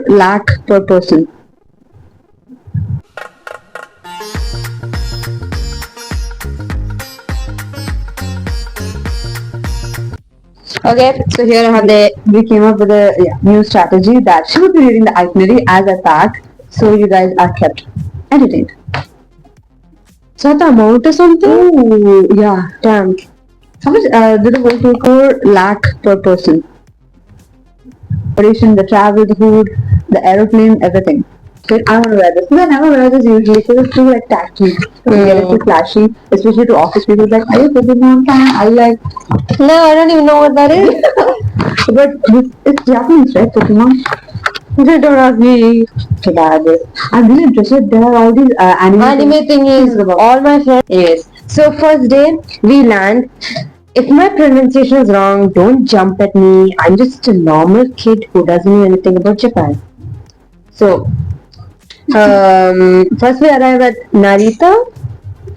lakh per person. Okay, so here I have we came up with a new strategy that she would be reading the itinerary as a fact, so you guys are kept entertained. Is that the amount or something? Ooh, yeah. Damn. How much did the whole tour 4 lakh per person? Accommodation, the travel, the food, the aeroplane, everything. So I want to wear this. No, I never wear this usually because it's too like tacky. Get it too flashy, especially to office people. Like, are you Pokemon fan? I like. No, I don't even know what that is. But it's Japanese, right? Pokemon. Don't ask me. I'm really interested. There are all these Anime thingies. All my friends. Yes. So first day we land. If my pronunciation is wrong, don't jump at me. I'm just a normal kid who doesn't know anything about Japan. So, first we arrive at Narita.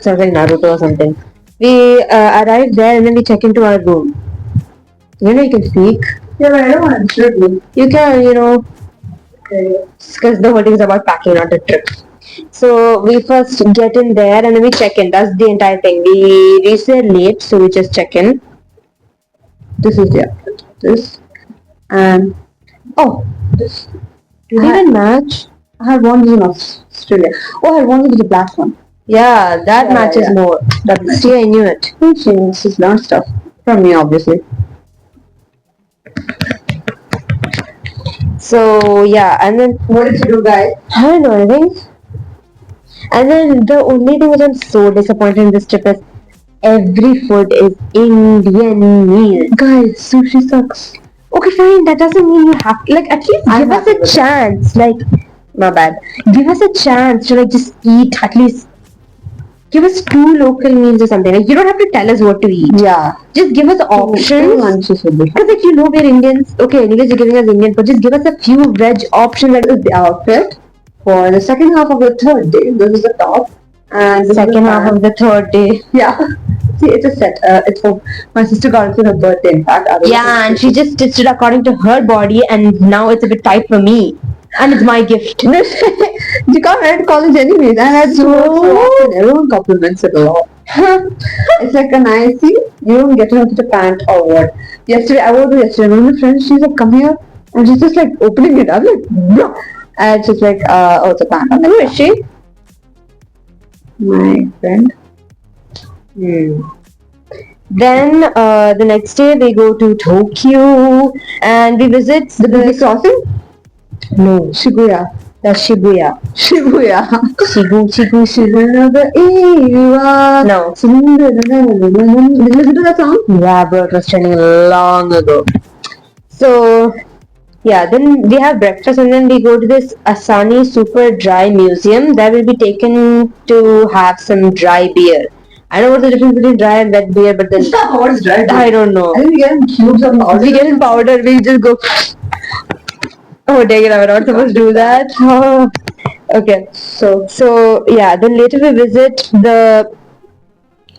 Sounds like Naruto or something. We arrive there and then we check into our room. You know, you can speak. Yeah, but I don't want to trip you. You can, because the whole thing is about packing, not a trip. So we first get in there and then we check in. That's the entire thing. We reach there late, so we just check in. This is the outfit. This and this. Do they even match? I had one in Australia. Oh, I had one with the black one. Yeah, that matches more. See, I knew it. She just learned stuff from me, obviously. So yeah, and then What did you do, guys? I don't know anything. And then the only thing which I'm so disappointed in this trip is every food is Indian meal. Guys, sushi sucks. Okay, fine. That doesn't mean you have to, like, at least give us a chance. Like, my bad. Give us a chance to like just eat at least. Give us 2 local meals or something. Like, you don't have to tell us what to eat. Yeah. Just give us options. Because like you know we're Indians. Okay, anyways you're giving us Indian, but just give us a few veg options. Like The outfit for the second half of the third day. This is the top. And the second half of the third day. Yeah. See, it's a set. It's for my sister got it for her birthday. In fact, yeah, and she just stitched it according to her body, and now it's a bit tight for me. And it's my gift. You can't wear it to college anyways. And that's so often. Everyone compliments it a lot. It's like a nice thing. You don't get to know if it's a pant or what. Yesterday, I wore it yesterday. One of my friends, she's like, come here. And she's just like opening it. I'm like, no. And she's like, oh, it's a pant. I'm like, who is she? My friend. Then the next day we go to Tokyo and we visit the crossing? No, Shibuya. That's Shibuya. Shibuya. No. Did you listen to that song? Yeah, bro, it was trending long ago. So, yeah, then we have breakfast and then we go to this Asani Super Dry Museum. That will be taken to have some dry beer. I know what's the difference between dry and wet beer, but then What is dry beer? I don't know. I think we get in cubes of powder. We get in powder, we just go. Oh dang it, I'm not supposed to do that. Oh. Okay, so yeah, then later we visit the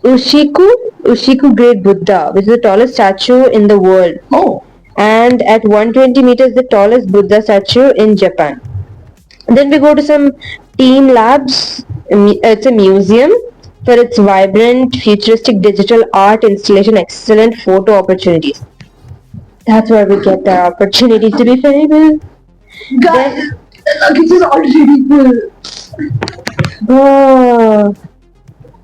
Ushiku Great Buddha, which is the tallest statue in the world. Oh. And at 120 meters, the tallest Buddha statue in Japan. Then we go to some Team Labs. It's a museum for its vibrant, futuristic digital art installation, excellent photo opportunities. That's where we get the opportunity to be famous. Guys, this is already full. Oh,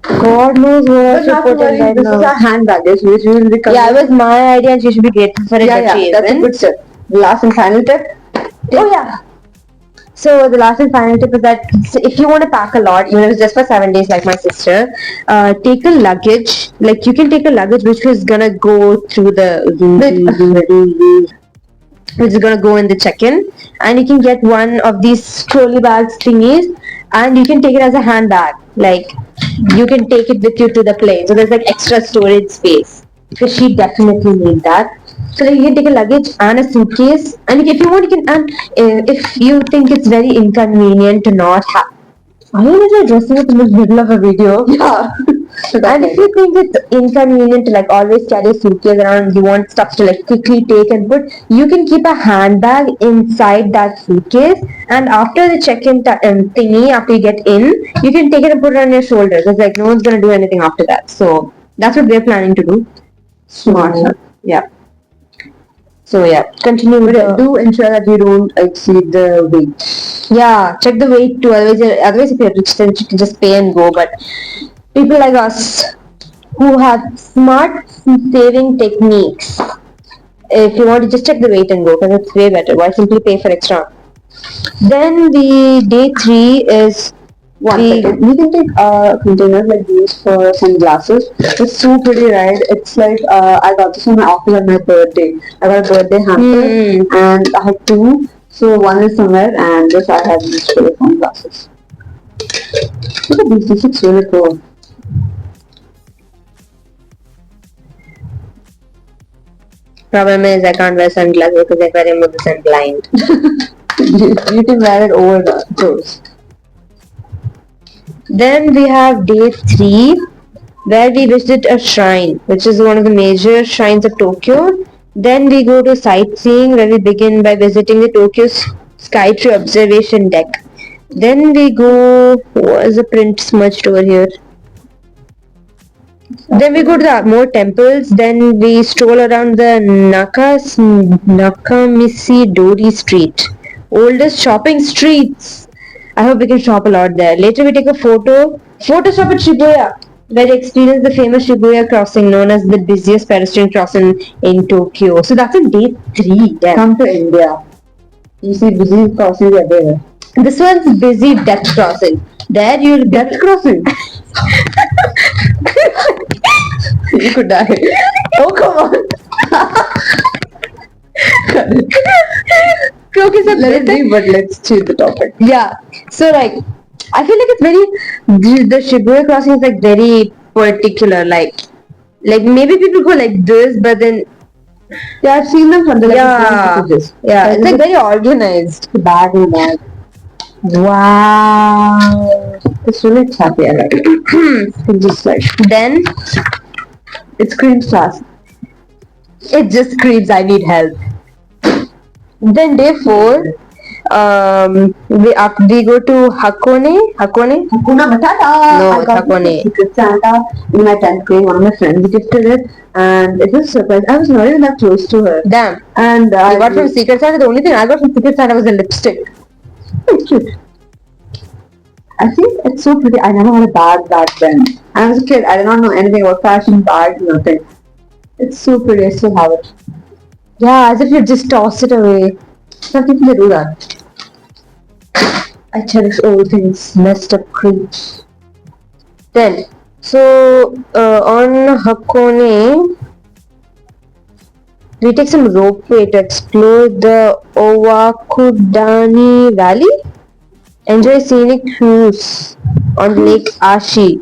God knows what I should put in right This now. is our hand baggage, which we will be covering. Yeah, it was my idea and she should be grateful for it. Yeah, that's a good step. The last and final tip. Oh yeah. So the last and final tip is that if you want to pack a lot, even if it's just for 7 days like my sister, take a luggage. Like you can take a luggage which is gonna go through which is gonna go in the check-in, and you can get one of these trolley bags thingies, and you can take it as a handbag. Like you can take it with you to the plane, so there's like extra storage space. Because she definitely need that. So like, you can take a luggage and a suitcase, and if you want, you can. And if you think it's very inconvenient to not have, are you literally dressing up in the middle of a video? Yeah. And if you think it's inconvenient to like always carry a suitcase around, you want stuff to like quickly take and put, you can keep a handbag inside that suitcase. And after the check-in thingy, after you get in, you can take it and put it on your shoulders. It's like no one's gonna do anything after that. So that's what we're planning to do. Smart. Yeah. So yeah, continue with the, Do ensure that you don't exceed the weight. yeah, check the weight too. Otherwise if you're rich, then you can just pay and go. But people like us who have smart saving techniques, if you want to just check the weight and go, because it's way better. Why simply pay for extra? Then the day 3 is One the second. We can take a container like these for some glasses. It's so pretty, right? It's like I got this on my office on my birthday. I got a birthday hamper and I had two. So one is somewhere and this I have these for the sunglasses. Look at these. This looks really cool. problem is I can't wear sunglasses because if I remove this I'm blind. You can wear it over the clothes. Then we have day 3 where we visit a shrine, which is one of the major shrines of Tokyo. Then we go to sightseeing where we begin by visiting the Tokyo Skytree observation deck. Then we go, what is the print smudged over here? Then we go to the more temples. Then we stroll around the Nakamichi Dori Street, oldest shopping streets. I hope we can shop a lot there. Later we take a photo stop at Shibuya, where we experience the famous Shibuya crossing known as the busiest pedestrian crossing in Tokyo. So that's in day 3. Then. Come to India. You see busy crossings everywhere. This one's busy death crossing. There you'll Death crossing. You could die. Oh come on. Okay, so Let it be, but let's change the topic. yeah. So like, I feel like it's very the Shibuya crossing is like very particular. Like maybe people go like this, but then Yeah, I've seen them from the yeah, it's like very organized. bag in the bag. Wow. It's really happy. I like it. It's just like Then it screams class. it just screams, I need help. Then day 4, we go to Hakone. Hakuna Matata. No, I got Hakone. this Secret Santa in my 10th grade. One of my friends gifted it, and it was a surprise. I was not even that close to her. Damn. And I got from Secret Santa. The only thing I got from Secret Santa was a lipstick. It's cute. I think it's so pretty. I never had a bag back then. I was a kid. I did not know anything about fashion, bags, nothing. It's so pretty. I still have it. Yeah, as if you just toss it away. Some people they do that. I cherish old things. Messed up creeps. Then, so on Hakone, we take some ropeway to explore the Owakudani Valley. Enjoy scenic cruise on Lake Ashi,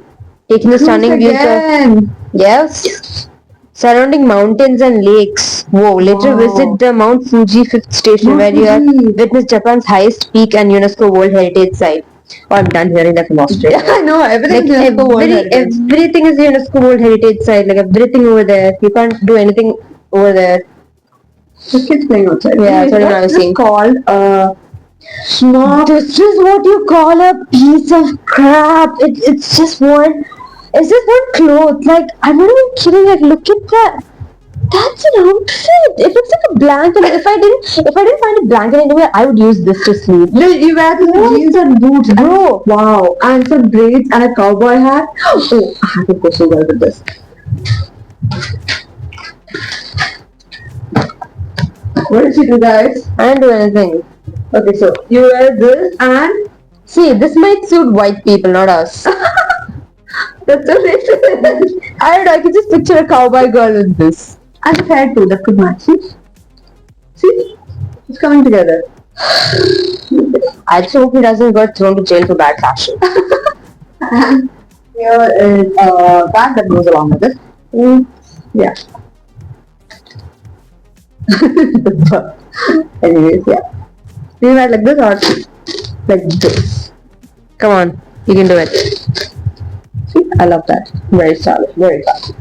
taking the stunning views of Again. yes, surrounding mountains and lakes. Whoa! Later Wow. visit the Mount Fuji 5th station, Mount where you have Fuji. witnessed Japan's highest peak and UNESCO World Heritage Site. Oh, I'm done hearing that from Australia. I know everything Like is the World Heritage. everything is the UNESCO World Heritage Site. Like everything over there, you can't do anything over there. The kids playing outside. Yeah, Anyways, that's what I what's was this saying. called snob. This is what you call a piece of crap. It's just one. It's just one cloth. Like I'm not even kidding. Like look at that. That's an outfit. It looks like a blanket. If I didn't find a blanket anywhere, I would use this to sleep. No, you wear the jeans and boots, bro. Wow, and some braids and a cowboy hat. Oh, I can go so well with this. What did you do, guys? I didn't do anything. Okay, so you wear this and See, this might suit white people, not us. that's so racist. I don't know. I could just picture a cowboy girl with this. And the hair too, that could match. See, it's coming together. I just hope he doesn't get thrown to jail for bad fashion. And here is a bag that goes along with it. Yeah. Anyways, yeah. Do you wear like this or like this? Come on, you can do it. See, I love that. Very stylish. Very classy.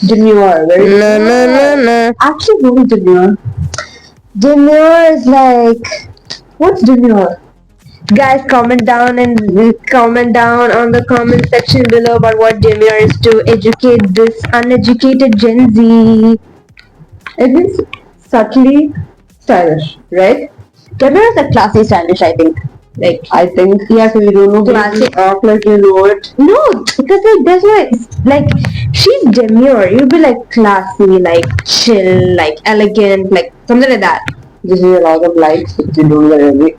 Demure. Very No. Actually, what is demure? Demure is like, What's demure? guys, comment down on the comment section below about what demure is to educate this uneducated Gen Z. It means subtly stylish, right? Demure is like classy stylish, I think. Like, I think. Yeah, so you don't know. Classy. Act like you know it. no, because like there's no like she's demure. You'd be like classy, like chill, like elegant, like something like that. This is a lot of likes, but you don't get any.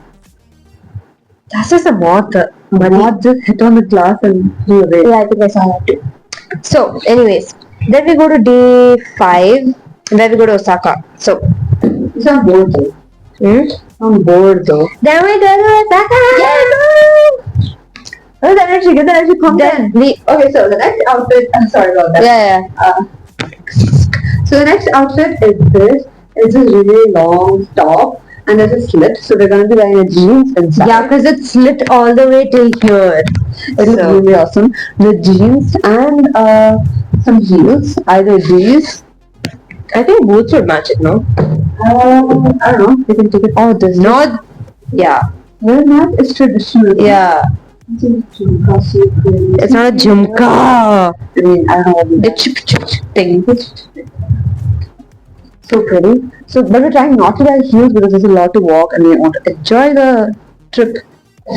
That's just a moth. Not just hit on the glass and do away. Yeah, I think I saw that too. So, anyways, then we go to day 5, and then we go to Osaka. So, It's not bored though. I'm bored though. then we go to Osaka. Oh, that actually good. That actually comes Then in. we, Okay, so the next outfit. I'm sorry about that. yeah. So the next outfit is this. It's a really long top and there's a slit. So we're gonna be wearing a jeans inside. Yeah, because it's slit all the way till here. It looks really awesome. With jeans and some heels. Either these. I think boots would match it, no? I don't know. You can take it. Oh, there's Not, yeah. Well, not. It's traditional. Yeah. It's not a jhumka. I mean, I don't know what The it is. chip thing. So pretty. So, but we're trying not to wear heels because there's a lot to walk and we want to enjoy the trip.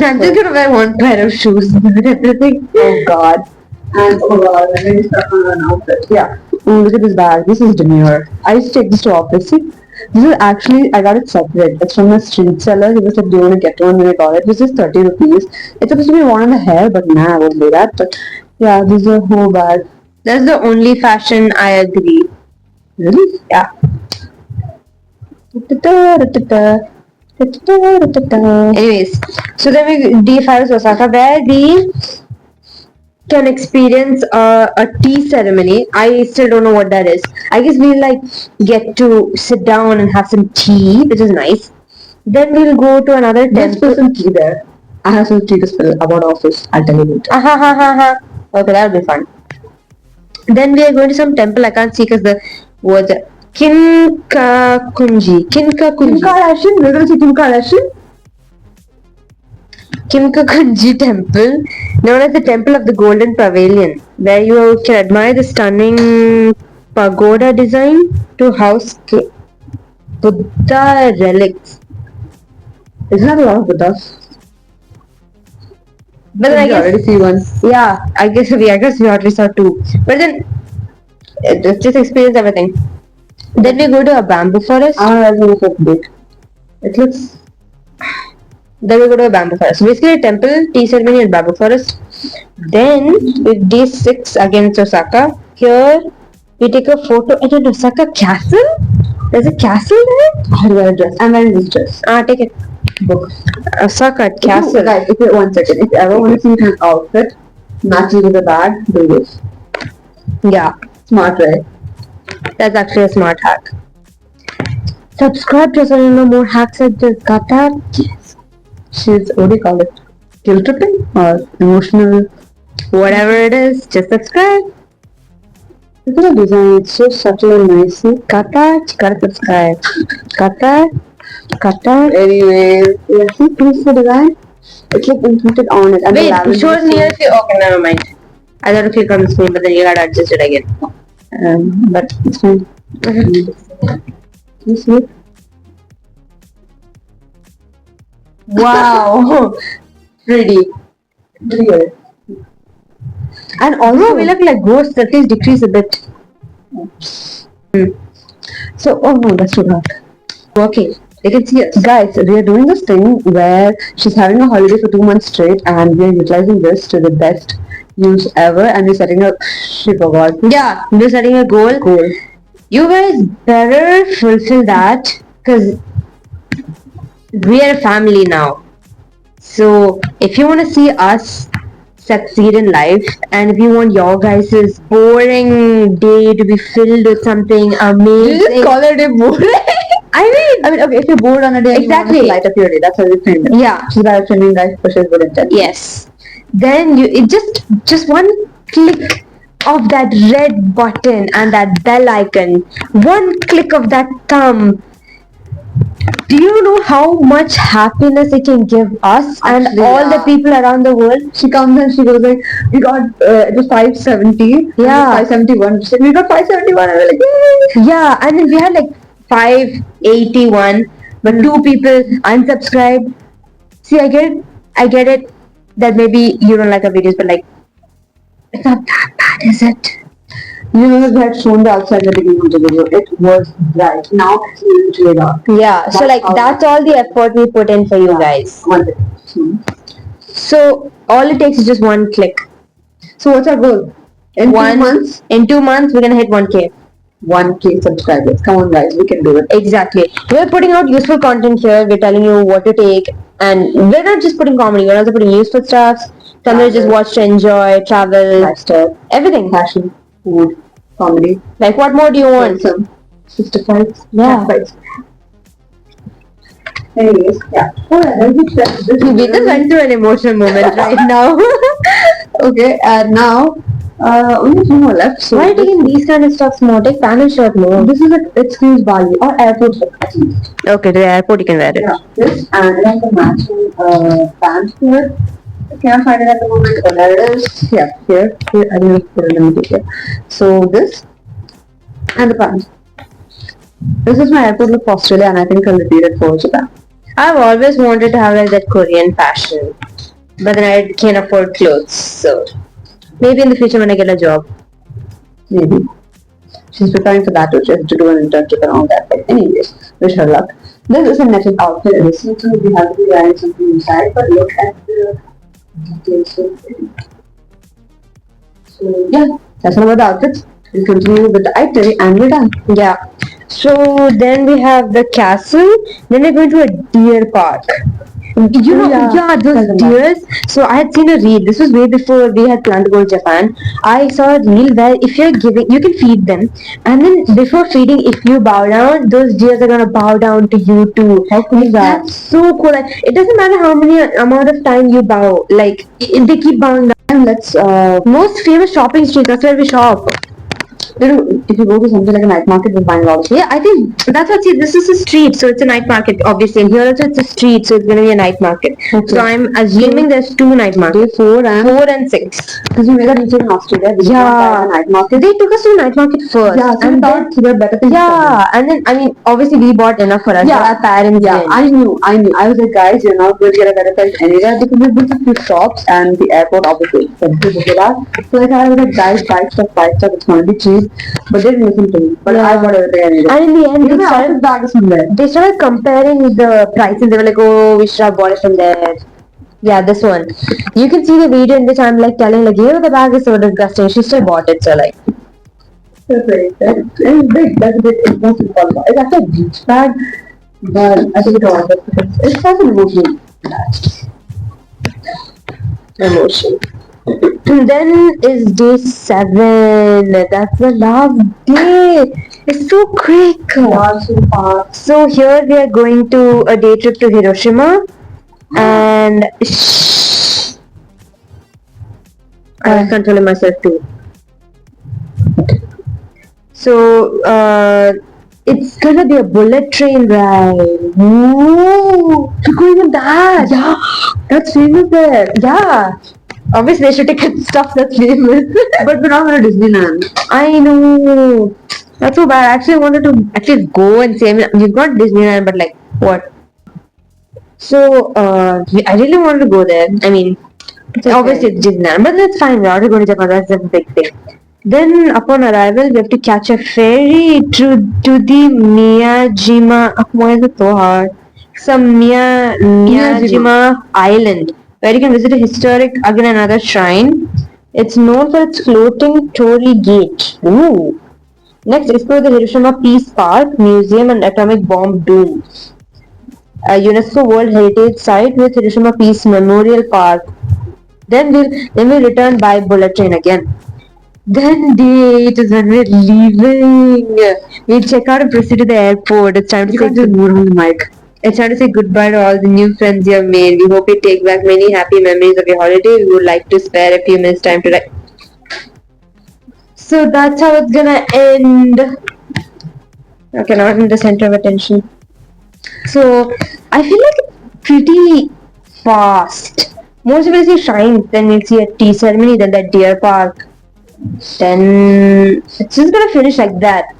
I'm just gonna wear one pair of shoes and everything. Oh God. And oh God, I'm really stuck on an outfit. Yeah. Oh, look at this bag. This is demure. I used to take this to office. See? This is actually, I got it separate. It's from a street seller. He was like, do you want to get one? And I got it. This is 30 rupees. It's supposed to be worn on the hair, but nah, I won't do that. But yeah, this is a whole bag. That's the only fashion I agree. Really? Yeah. Anyways, so then we D5 is Osaka, where we can experience a tea ceremony. I still don't know what that is. I guess we'll like get to sit down and have some tea, which is nice. Then we'll go to another Let's temple. put some tea there. I have some tea to spill about office. I'll tell you later. Okay, that'll be fun. Then we are going to some temple. I can't see because the words are Kinkakunji. Kim Kardashian? We're gonna see Kim Kardashian? Kinkakunji temple, known as the Temple of the Golden Pavilion, where you can admire the stunning pagoda design to house Buddha relics. Isn't that a lot of Buddhas? But then I You guess, already see one. yeah, I guess we already saw 2. But then, just experience everything. Then we go to a bamboo forest. That's gonna look big. It looks. Then we go to a bamboo forest. So basically a temple, tea ceremony and bamboo forest. Then with day 6 against Osaka, here we take a photo at an Osaka castle. There's a castle there? I wear a dress. I'm wearing this dress. Take it. Book. Osaka castle. Guys, if you 1 second, if you ever want to see an outfit matching with the bag, do this. Yeah, Smart, right? that's actually a smart hack. Subscribe to us and know more hacks at the Qatar. Yes. She's, what do you call it? Guilt tripping or emotional? Whatever it is, just subscribe. Look at the design. It's so subtle and nice. See? Qatar, you gotta subscribe. Qatar. Anyway, yeah, see, please the design. It's like imprinted on it. And the Wait, lavender show us is so- near the. Okay, never mind. I gotta click on the screen, but then you gotta adjust it again. But it's fine. Can you see it? Wow, pretty. Real. And also, we look like ghosts. At least decrease a bit. So, oh no, that's too dark. Working. They can see us. Guys, we are doing this thing where she's having a holiday for 2 months straight and we are utilizing this to the best use ever and we're setting a God Yeah, we're setting a goal. goal. You guys better fulfill that because we are a family now. So if you want to see us succeed in life and if you want your guys' boring day to be filled with something amazing. it a boring? I mean, okay, if you're bored on a day, Exactly. you want to light up your day. That's how we frame it. Yeah. She's bad at filming, guys, but she's good at that. Yes. Then you it just one click of that red button and that bell icon, one click of that thumb, do you know how much happiness it can give us and Actually, all the yeah. people around the world? She comes and she goes like, we got, it was 570. Yeah. 571. She said, we got 571. And we're like, yay! Yeah, and then we had like 581, but two people unsubscribed. See, I get it that maybe you don't like our videos, but like, it's not that bad, is it? You know, we had shown the outside at the beginning of the video. It was bright. Now it's literally dark. Yeah, so That's like how- that's all the effort we put in for you guys. One day. So all it takes is just one click. So what's our goal? In 2 months, In 2 months, we're gonna hit 1K. 1K subscribers. Come on, guys, we can do it. Exactly. We're putting out useful content here. We're telling you what to take, and we're not just putting comedy. We're also putting useful stuff. Something to just watch to enjoy, travel, Lifestyle, everything. fashion, food, comedy, Like, what more do you want? some sister fights, Yeah. cat fights. Anyways, yeah. Oh, yeah, then we We just went through an emotional moment right now. Okay, and now only 2 more left. So Why are you taking these kind of stuff more? Take panel shirt more. this is an excuse Bali or airport look at least. Okay, to the airport you can wear it. Yeah, this and it has a matching pant to it. I can't find it at the moment. Oh, there it is. Yeah, here. I don't know if let me take it. So this and the pant. This is my airport look for Australia, and I think I'll repeat it for Japan. I've always wanted to have like that Korean fashion, but then I can't afford clothes. So maybe in the future when I get a job. Maybe. She's preparing for that too. She has to do an internship and all that. But anyways, wish her luck. This is a netted outfit. It is see-through. We have to be wearing something inside, but look at the details. So pretty. So yeah, that's all about the outfits. We'll continue with the itinerary and we're done. Yeah. So then we have the castle. Then we're going to a deer park. You know, yeah, those Doesn't deers. So I had seen a reel. This was way before we had planned to go to Japan. I saw a reel where if you're giving, you can feed them, and then before feeding, if you bow down, those deers are gonna bow down to you too. How cool is that? That's so cool. Like, it doesn't matter how many amount of time you bow. Like they keep bowing down. And let's Most famous shopping street. That's where we shop. if you go to something like a night market, we'll find a lot of Yeah, I think that's what. See, this is a street, so it's a night market, obviously. And here also it's a street, so it's gonna be a night market. Okay. So I'm assuming there's 2 night markets, day 4 and 4 and 6. because we made a research in Australia. We Yeah. the night market. They took us to night market first, Yeah, so we and then thought there were better things. yeah, and then I mean, obviously we bought enough for us. Yeah. but our parents Yeah, didn't. I knew. I was like, guys, you're not going to get a better price anywhere because we booked a few shops and the airport obviously expensive before that. So like I was like, guys, buy stuff, it's gonna be cheap. But they didn't listen to me. But I Yeah. bought everything I needed. And in the end, Even they my started, office bag is from there. they started comparing the prices. They were like, oh, we should have bought it from there. Yeah, this one. You can see the video in which I'm like telling like, you know, the bag is so disgusting. She still bought it, so like. It's big. That's a bit important. It's actually a beach bag, but I think it's all because it's such an emotional attached. Emotion. Then is day 7. That's the last day. It's so quick. So here we are going to a day trip to Hiroshima, and I was controlling myself too. So it's gonna be a bullet train ride. Ooh, you're going on that? Yeah, that's famous there. Yeah. Obviously, they should take stuff that's famous. But we're not going to Disneyland. I know. That's so bad. I actually wanted to at least go and see. I mean, we've got Disneyland, but like, what? So, I really wanted to go there. I mean, okay. obviously it's Disneyland, but that's fine. We're already going to Japan. That's a big thing. Then, upon arrival, we have to catch a ferry to the Miyajima. Why is it so hard? Some Miyajima Island, where you can visit a historic, again another shrine. It's known for its floating torii gate. Ooh. Next, explore the Hiroshima Peace Park, Museum and Atomic Bomb Dome. A UNESCO World Heritage Site with Hiroshima Peace Memorial Park. Then we'll return by bullet train again. Then day 8 is when we're leaving. We'll check out and proceed to the airport. It's time to You say can't just move on the mic. It's time to say goodbye to all the new friends you have made. We hope you take back many happy memories of your holiday. We would like to spare a few minutes time to So that's how it's gonna end. Okay, not in the center of attention. So I feel like pretty fast. Most of us see shrines, then we'll see a tea ceremony, then that deer park. Then it's just gonna finish like that.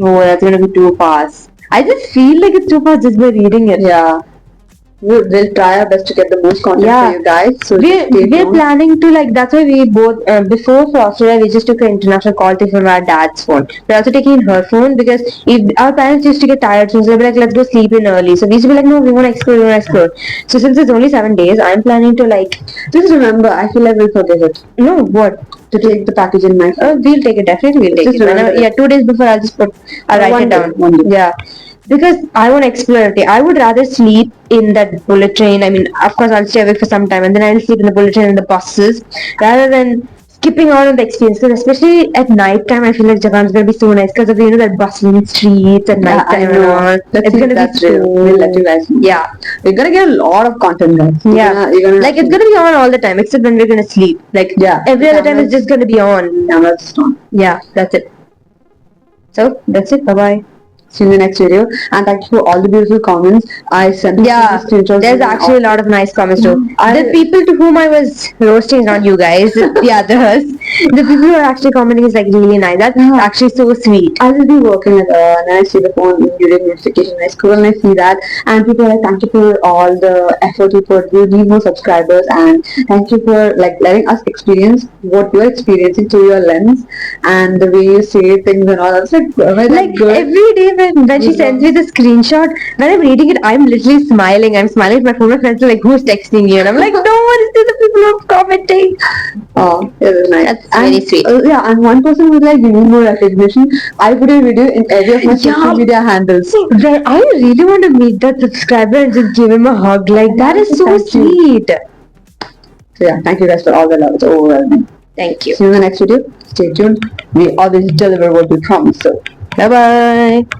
Oh, that's gonna be too fast. I just feel like it's too fast just by reading it. Yeah. We'll try our best to get the most content Yeah. for you guys. So We're, just stay we're tuned. planning to like, that's why we both, before for Australia, we just took an international call from our dad's phone. We're also taking her phone because if our parents used to get tired, so they'll be like, let's go sleep in early. So we used to be like, no, we want to explore, we want to explore. So since it's only 7 days, I'm planning to like, Just remember, I feel like we'll forget it. no, what? To take the package in my phone. We'll take it, definitely we'll take Just it. Whenever, remember yeah, 2 days before I'll write One it day, down. one day. Yeah. Because I want to explore it. I would rather sleep in that bullet train. I mean, of course, I'll stay awake for some time and then I'll sleep in the bullet train and the buses rather than skipping out on the experience. Because especially at night time, I feel like Japan's gonna be so nice because of that bustling streets at night I time and know. all. Let's It's see if gonna be that's so. real. We'll let you guys know. Yeah, We're gonna get a lot of content, guys. yeah. You're gonna Like it's gonna be on all the time except when we're gonna sleep. Like Yeah. every other time Cameras- it's just gonna be on. Camera just on. Yeah, that's it. So that's it. Bye bye. See you in the next video. And thank you for all the beautiful comments. I sent you Yeah, the screenshots. there's actually a lot of nice comments too. I- The people to whom I was roasting, not you guys, the others. The people who are actually commenting is like really nice. That's Yeah. actually so sweet. I will be working at and I see the phone during notification. I scroll and I see that, and people are like, thank you for all the effort you put. You need more subscribers, and thank you for like letting us experience what you're experiencing through your lens and the way you say things and all. That's like, Like every day when she sends me the screenshot, when I'm reading it, I'm literally smiling. I'm smiling at my phone. My friends are like, "Who's texting you?" And I'm like, "No one is the people who are commenting." Oh, it was nice. That's very sweet. Yeah, and one person was like, "You need more recognition." I put a video in every of my social Yeah. media handles. When I really want to meet that subscriber and just give him a hug. Like that is so Thank you. sweet. So yeah, thank you guys for all the love. It's overwhelming. Thank you. See you in the next video. Stay tuned. We always deliver what we promise. So Bye bye.